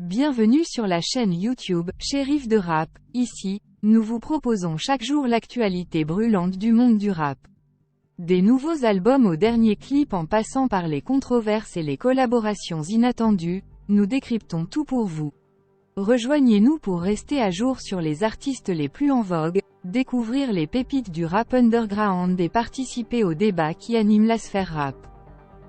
Bienvenue sur la chaîne YouTube, Shérif de Rap. Ici, nous vous proposons chaque jour l'actualité brûlante du monde du rap. Des nouveaux albums aux derniers clips en passant par les controverses et les collaborations inattendues, nous décryptons tout pour vous. Rejoignez-nous pour rester à jour sur les artistes les plus en vogue, découvrir les pépites du rap underground et participer aux débats qui animent la sphère rap.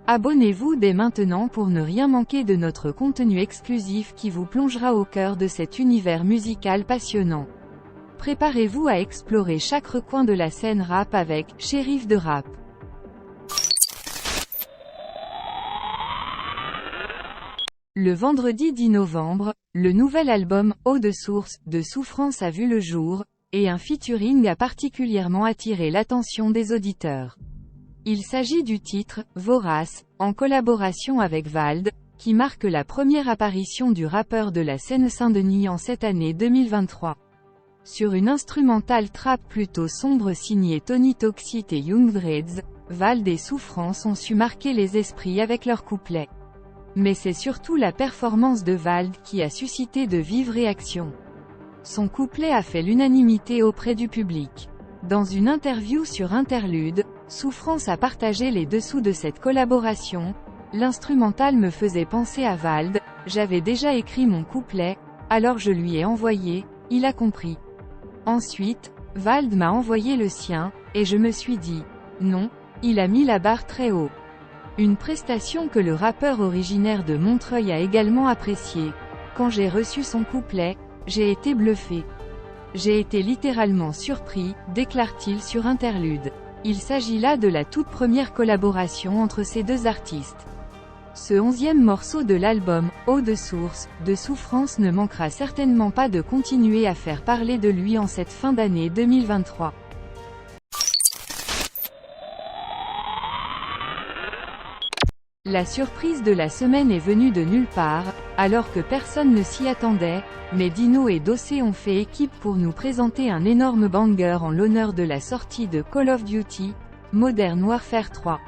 Abonnez-vous dès maintenant pour ne rien manquer de notre contenu exclusif qui vous plongera au cœur de cet univers musical passionnant. Préparez-vous à explorer chaque recoin de la scène rap avec Shérif de Rap. Le vendredi 10 novembre, le nouvel album « Eau de source » de Souffrance a vu le jour, et un featuring a particulièrement attiré l'attention des auditeurs. Il s'agit du titre « Vorace », en collaboration avec Vald, qui marque la première apparition du rappeur de la Seine-Saint-Denis en cette année 2023. Sur une instrumentale trap plutôt sombre signée Tony Toxic et Young Dreads, Vald et Souffrance ont su marquer les esprits avec leurs couplets. Mais c'est surtout la performance de Vald qui a suscité de vives réactions. Son couplet a fait l'unanimité auprès du public. Dans une interview sur Interlude, Souffrance a partagé les dessous de cette collaboration. L'instrumental me faisait penser à Vald, j'avais déjà écrit mon couplet, alors je lui ai envoyé, il a compris. Ensuite, Vald m'a envoyé le sien, et je me suis dit, non, il a mis la barre très haut. Une prestation que le rappeur originaire de Montreuil a également appréciée. Quand j'ai reçu son couplet, j'ai été bluffé. J'ai été littéralement surpris, déclare-t-il sur Interlude. Il s'agit là de la toute première collaboration entre ces deux artistes. Ce 11e morceau de l'album, Eau de source, de Souffrance ne manquera certainement pas de continuer à faire parler de lui en cette fin d'année 2023. La surprise de la semaine est venue de nulle part, alors que personne ne s'y attendait, mais Dino et Dossé ont fait équipe pour nous présenter un énorme banger en l'honneur de la sortie de Call of Duty, Modern Warfare 3.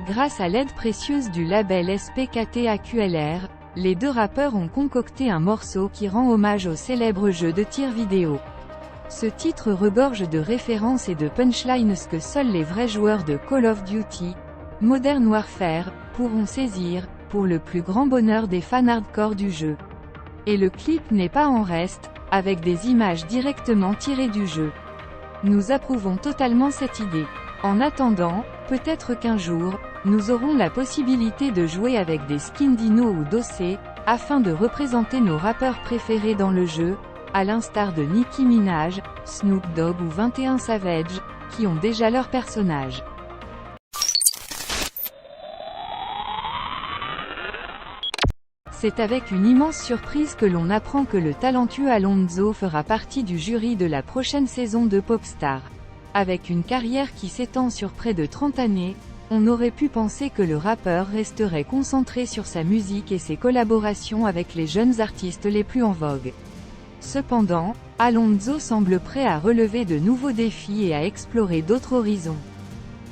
Grâce à l'aide précieuse du label SPKTAQLR, les deux rappeurs ont concocté un morceau qui rend hommage au célèbre jeu de tir vidéo. Ce titre regorge de références et de punchlines que seuls les vrais joueurs de Call of Duty, Modern Warfare, pourront saisir, pour le plus grand bonheur des fans hardcore du jeu. Et le clip n'est pas en reste, avec des images directement tirées du jeu. Nous approuvons totalement cette idée. En attendant, peut-être qu'un jour, nous aurons la possibilité de jouer avec des skins Dino ou Dossé, afin de représenter nos rappeurs préférés dans le jeu, à l'instar de Nicki Minaj, Snoop Dogg ou 21 Savage, qui ont déjà leur personnage. C'est avec une immense surprise que l'on apprend que le talentueux Alonso fera partie du jury de la prochaine saison de Popstar. Avec une carrière qui s'étend sur près de 30 années, on aurait pu penser que le rappeur resterait concentré sur sa musique et ses collaborations avec les jeunes artistes les plus en vogue. Cependant, Alonso semble prêt à relever de nouveaux défis et à explorer d'autres horizons.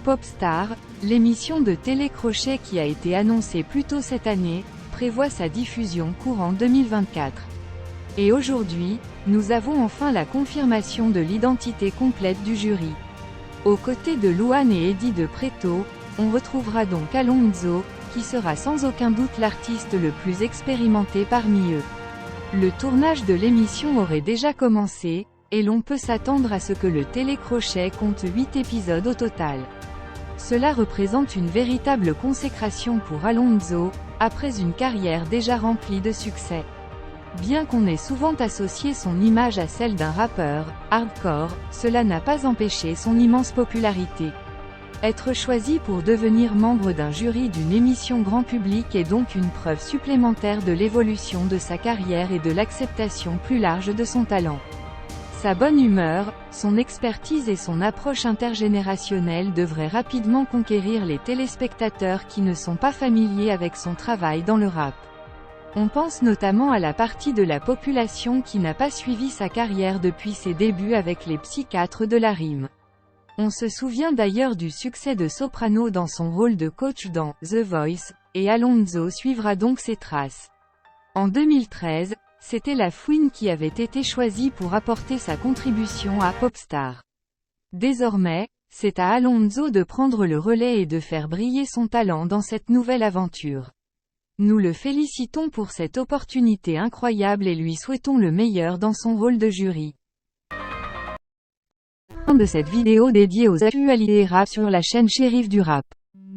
Popstar, l'émission de télécrochet qui a été annoncée plus tôt cette année, prévoit sa diffusion courant 2024. Et aujourd'hui, nous avons enfin la confirmation de l'identité complète du jury. Aux côtés de Louane et Eddie de Preto, on retrouvera donc Alonso, qui sera sans aucun doute l'artiste le plus expérimenté parmi eux. Le tournage de l'émission aurait déjà commencé, et l'on peut s'attendre à ce que le télécrochet compte 8 épisodes au total. Cela représente une véritable consécration pour Alonso, après une carrière déjà remplie de succès. Bien qu'on ait souvent associé son image à celle d'un rappeur hardcore, cela n'a pas empêché son immense popularité. Être choisi pour devenir membre d'un jury d'une émission grand public est donc une preuve supplémentaire de l'évolution de sa carrière et de l'acceptation plus large de son talent. Sa bonne humeur, son expertise et son approche intergénérationnelle devraient rapidement conquérir les téléspectateurs qui ne sont pas familiers avec son travail dans le rap. On pense notamment à la partie de la population qui n'a pas suivi sa carrière depuis ses débuts avec les psychiatres de la rime. On se souvient d'ailleurs du succès de Soprano dans son rôle de coach dans The Voice, et Alonso suivra donc ses traces. En 2013, c'était La Fouine qui avait été choisie pour apporter sa contribution à Popstar. Désormais, c'est à Alonso de prendre le relais et de faire briller son talent dans cette nouvelle aventure. Nous le félicitons pour cette opportunité incroyable et lui souhaitons le meilleur dans son rôle de jury. Fin de cette vidéo dédiée aux actualités rap sur la chaîne Shérif du Rap.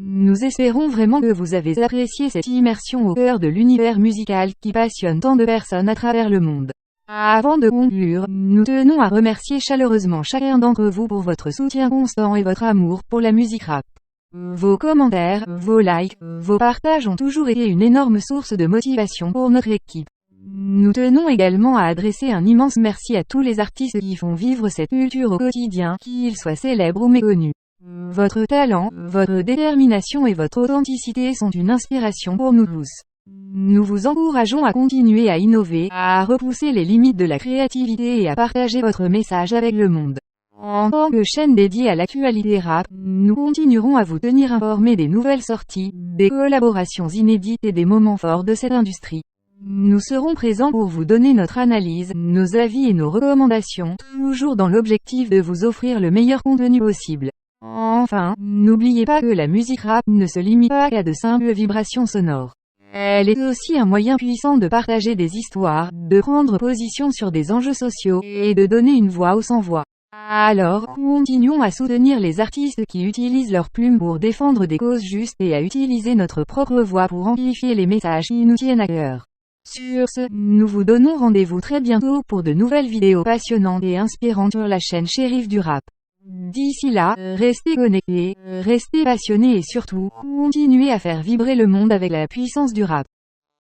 Nous espérons vraiment que vous avez apprécié cette immersion au cœur de l'univers musical qui passionne tant de personnes à travers le monde. Avant de conclure, nous tenons à remercier chaleureusement chacun d'entre vous pour votre soutien constant et votre amour pour la musique rap. Vos commentaires, vos likes, vos partages ont toujours été une énorme source de motivation pour notre équipe. Nous tenons également à adresser un immense merci à tous les artistes qui font vivre cette culture au quotidien, qu'ils soient célèbres ou méconnus. Votre talent, votre détermination et votre authenticité sont une inspiration pour nous tous. Nous vous encourageons à continuer à innover, à repousser les limites de la créativité et à partager votre message avec le monde. En tant que chaîne dédiée à l'actualité rap, nous continuerons à vous tenir informés des nouvelles sorties, des collaborations inédites et des moments forts de cette industrie. Nous serons présents pour vous donner notre analyse, nos avis et nos recommandations, toujours dans l'objectif de vous offrir le meilleur contenu possible. Enfin, n'oubliez pas que la musique rap ne se limite pas à de simples vibrations sonores. Elle est aussi un moyen puissant de partager des histoires, de prendre position sur des enjeux sociaux, et de donner une voix aux sans-voix. Alors, continuons à soutenir les artistes qui utilisent leurs plumes pour défendre des causes justes et à utiliser notre propre voix pour amplifier les messages qui nous tiennent à cœur. Sur ce, nous vous donnons rendez-vous très bientôt pour de nouvelles vidéos passionnantes et inspirantes sur la chaîne Shérif du Rap. D'ici là, restez connectés, restez passionnés et surtout, continuez à faire vibrer le monde avec la puissance du rap.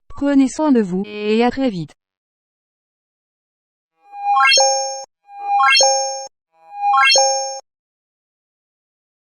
Prenez soin de vous, et à très vite.